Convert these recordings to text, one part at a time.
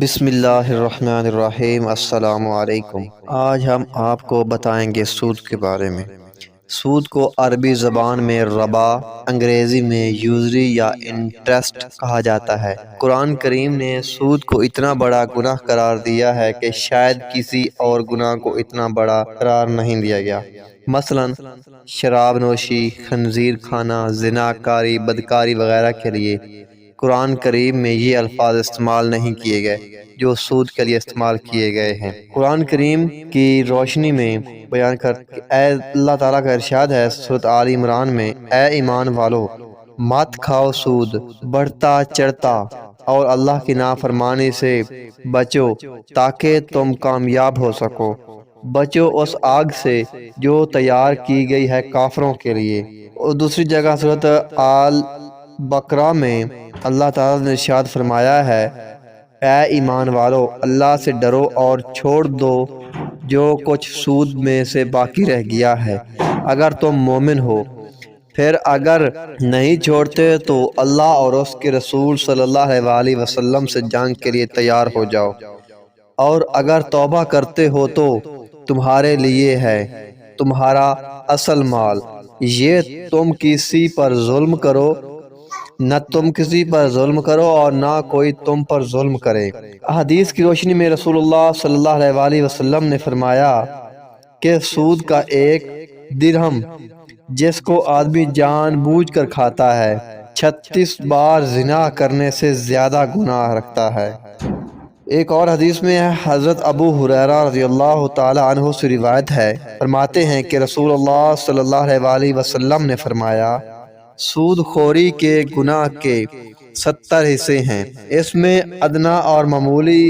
بسم اللہ الرحمن الرحیم۔ السلام علیکم۔ آج ہم آپ کو بتائیں گے سود کے بارے میں۔ سود کو عربی زبان میں ربا، انگریزی میں یوزری یا انٹرسٹ کہا جاتا ہے۔ قرآن کریم نے سود کو اتنا بڑا گناہ قرار دیا ہے کہ شاید کسی اور گناہ کو اتنا بڑا قرار نہیں دیا گیا۔ مثلا شراب نوشی، خنزیر کھانا، زنا کاری، بدکاری وغیرہ کے لیے قرآن کریم میں یہ الفاظ استعمال نہیں کیے گئے جو سود کے لیے استعمال کیے گئے ہیں۔ قرآن کریم کی روشنی میں بیان کر اے اللہ تعالیٰ کا ارشاد ہے سورۃ آل عمران میں، اے ایمان والو مت کھاؤ سود، بڑھتا چڑھتا، اور اللہ کی نافرمانی سے بچو تاکہ تم کامیاب ہو سکو۔ بچو اس آگ سے جو تیار کی گئی ہے کافروں کے لیے۔ اور دوسری جگہ سورۃ آل بقرہ میں اللہ تعالیٰ نے ارشاد فرمایا ہے، اے ایمان والو اللہ سے ڈرو اور چھوڑ دو جو کچھ سود میں سے باقی رہ گیا ہے اگر تم مومن ہو۔ پھر اگر نہیں چھوڑتے تو اللہ اور اس کے رسول صلی اللہ علیہ وسلم سے جنگ کے لیے تیار ہو جاؤ، اور اگر توبہ کرتے ہو تو تمہارے لیے ہے تمہارا اصل مال۔ یہ تم کسی پر ظلم کرو، نہ تم کسی پر ظلم کرو اور نہ کوئی تم پر ظلم کرے۔ حدیث کی روشنی میں رسول اللہ صلی اللہ علیہ وسلم نے فرمایا کہ سود کا ایک درہم جس کو آدمی جان بوجھ کر کھاتا ہے 36 بار زنا کرنے سے زیادہ گناہ رکھتا ہے۔ ایک اور حدیث میں حضرت ابو ہریرہ رضی اللہ تعالی عنہ سے روایت ہے، فرماتے ہیں کہ رسول اللہ صلی اللہ علیہ وسلم نے فرمایا، سود خوری کے گناہ کے 70 حصے ہیں، اس میں ادنا اور معمولی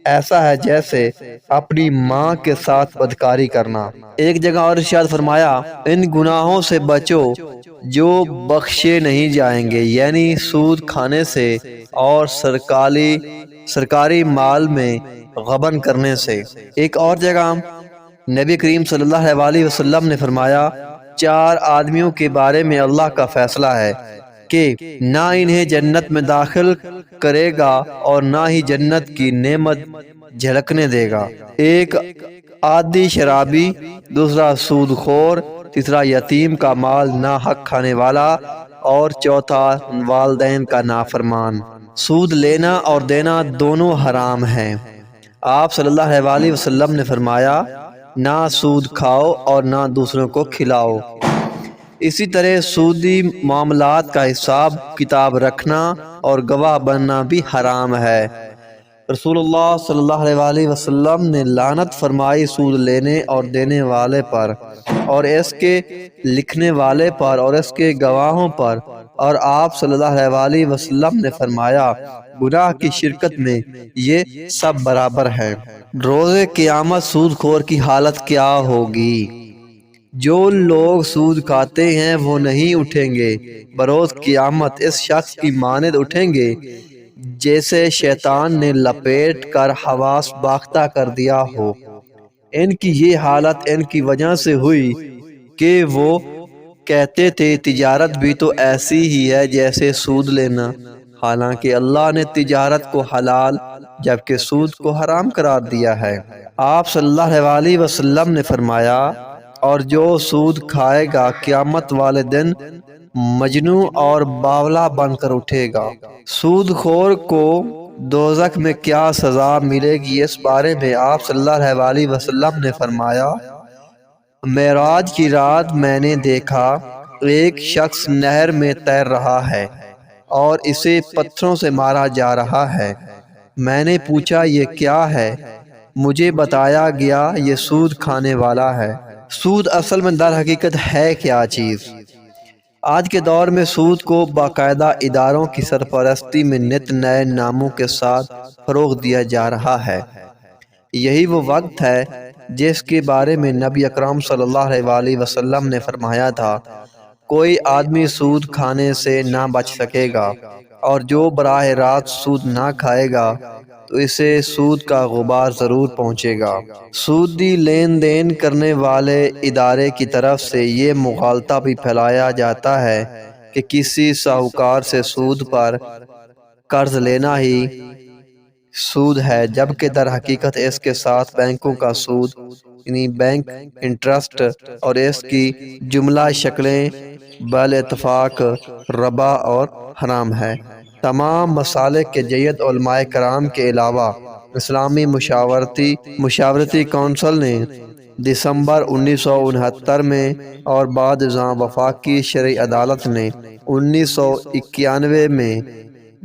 ایسا ہے جیسے اپنی ماں کے ساتھ بدکاری کرنا۔ ایک جگہ اور ارشاد فرمایا، ان گناہوں سے بچو جو بخشے نہیں جائیں گے، یعنی سود کھانے سے اور سرکاری مال میں غبن کرنے سے۔ ایک اور جگہ نبی کریم صلی اللہ علیہ وسلم نے فرمایا، 4 آدمیوں کے بارے میں اللہ کا فیصلہ ہے کہ نہ انہیں جنت میں داخل کرے گا اور نہ ہی جنت کی نعمت جھلکنے دے گا۔ ایک عادی شرابی، دوسرا سود خور، تیسرا یتیم کا مال ناحق کھانے والا، اور چوتھا والدین کا نافرمان۔ سود لینا اور دینا دونوں حرام ہیں۔ آپ صلی اللہ علیہ وسلم نے فرمایا، نہ سود کھاؤ اور نہ دوسروں کو کھلاؤ۔ اسی طرح سودی معاملات کا حساب کتاب رکھنا اور گواہ بننا بھی حرام ہے۔ رسول اللہ صلی اللہ علیہ وسلم نے لعنت فرمائی سود لینے اور دینے والے پر، اور اس کے لکھنے والے پر، اور اس کے گواہوں پر، اور آپ صلی اللہ علیہ وسلم نے فرمایا، گناہ کی شرکت میں یہ سب برابر ہیں۔ روز قیامت سود خور کی حالت کیا ہوگی؟ جو لوگ سود کھاتے ہیں وہ نہیں اٹھیں گے، بروز قیامت اس شخص کی مانند اٹھیں گے جیسے شیطان نے لپیٹ کر حواس باختہ کر دیا ہو۔ ان کی یہ حالت ان کی وجہ سے ہوئی کہ وہ کہتے تھے تجارت بھی تو ایسی ہی ہے جیسے سود لینا، حالانکہ اللہ نے تجارت کو حلال جبکہ سود کو حرام قرار دیا ہے۔ آپ صلی اللہ علیہ وسلم نے فرمایا، اور جو سود کھائے گا قیامت والے دن مجنوں اور باولا بن کر اٹھے گا۔ سود خور کو دوزخ میں کیا سزا ملے گی، اس بارے میں آپ صلی اللہ علیہ وسلم نے فرمایا، معراج کی رات میں نے دیکھا ایک شخص نہر میں تیر رہا ہے اور اسے پتھروں سے مارا جا رہا ہے۔ میں نے پوچھا یہ کیا ہے؟ مجھے بتایا گیا یہ سود کھانے والا ہے۔ سود اصل میں در حقیقت ہے کیا چیز؟ آج کے دور میں سود کو باقاعدہ اداروں کی سرپرستی میں نت نئے ناموں کے ساتھ فروغ دیا جا رہا ہے۔ یہی وہ وقت ہے جس کے بارے میں نبی اکرم صلی اللہ علیہ وسلم نے فرمایا تھا، کوئی آدمی سود کھانے سے نہ بچ سکے گا، اور جو براہ راست سود نہ کھائے گا تو اسے سود کا غبار ضرور پہنچے گا۔ سودی لین دین کرنے والے ادارے کی طرف سے یہ مغالطہ بھی پھیلایا جاتا ہے کہ کسی ساہوکار سے سود پر قرض لینا ہی سود ہے، جبکہ در حقیقت اس کے ساتھ بینکوں کا سود یعنی بینک انٹرسٹ اور اس کی جملہ شکلیں بال اتفاق ربا اور حرام ہے۔ تمام مسالک کے جید علماء کرام کے علاوہ اسلامی مشاورتی کونسل نے دسمبر 1969 میں اور بعد ازاں وفاقی شرعی عدالت نے 1991 میں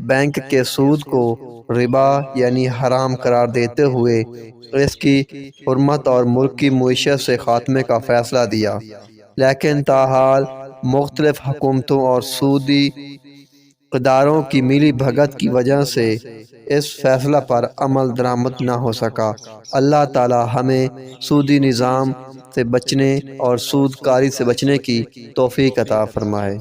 بینک کے سود کو ربا یعنی حرام قرار دیتے ہوئے اس کی حرمت اور ملک کی معیشت سے خاتمے کا فیصلہ دیا، لیکن تاحال مختلف حکومتوں اور سودی اداروں کی ملی بھگت کی وجہ سے اس فیصلہ پر عمل درآمد نہ ہو سکا۔ اللہ تعالی ہمیں سودی نظام سے بچنے اور سود کاری سے بچنے کی توفیق عطا فرمائے۔